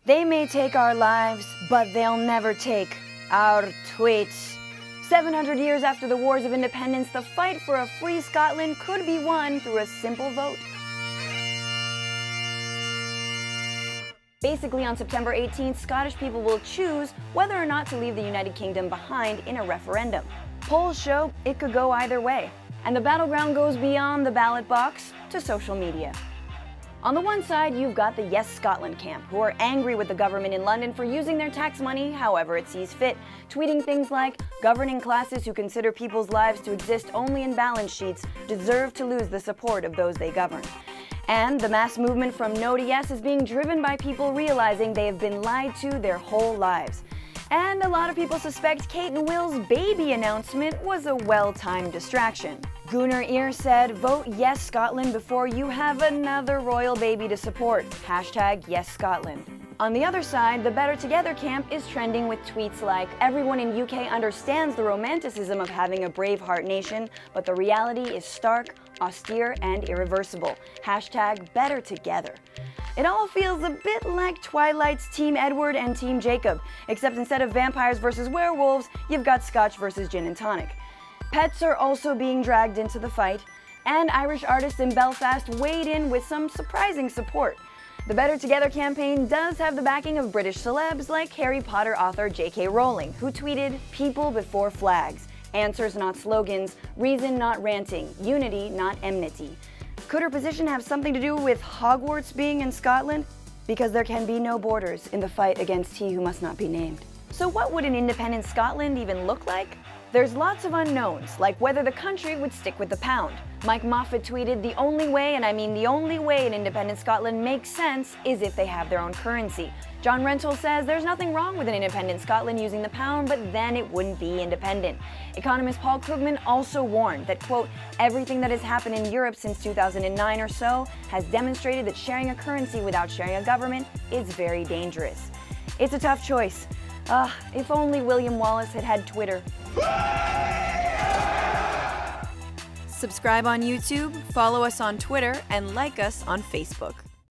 They may take our lives, but they'll never take our tweets. 700 years after the Wars of Independence, the fight for a free Scotland could be won through a simple vote. Basically, on September 18th, Scottish people will choose whether or not to leave the United Kingdom behind in a referendum. Polls show it could go either way, and the battleground goes beyond the ballot box to social media. On the one side, you've got the Yes Scotland camp, who are angry with the government in London for using their tax money however it sees fit, tweeting things like, "Governing classes who consider people's lives to exist only in balance sheets deserve to lose the support of those they govern." And the mass movement from No to Yes is being driven by people realizing they have been lied to their whole lives. And a lot of people suspect Kate and Will's baby announcement was a well-timed distraction. Gunnar Ear said, "Vote Yes Scotland before you have another royal baby to support. Hashtag Yes Scotland." On the other side, the Better Together camp is trending with tweets like, "Everyone in UK understands the romanticism of having a Braveheart nation, but the reality is stark, austere, and irreversible. Hashtag Better Together." It all feels a bit like Twilight's Team Edward and Team Jacob, except instead of vampires versus werewolves, you've got Scotch versus gin and tonic. Pets are also being dragged into the fight, and Irish artists in Belfast weighed in with some surprising support. The Better Together campaign does have the backing of British celebs like Harry Potter author J.K. Rowling, who tweeted, "People before flags. Answers not slogans. Reason not ranting. Unity not enmity." Could her position have something to do with Hogwarts being in Scotland? Because there can be no borders in the fight against he who must not be named. So what would an independent Scotland even look like? There's lots of unknowns, like whether the country would stick with the pound. Mike Moffat tweeted, "The only way, and I mean the only way an independent Scotland makes sense is if they have their own currency." John Rentoul says there's nothing wrong with an independent Scotland using the pound, but then it wouldn't be independent. Economist Paul Krugman also warned that, quote, "Everything that has happened in Europe since 2009 or so has demonstrated that sharing a currency without sharing a government is very dangerous." It's a tough choice. If only William Wallace had had Twitter. Subscribe on YouTube, follow us on Twitter, and like us on Facebook.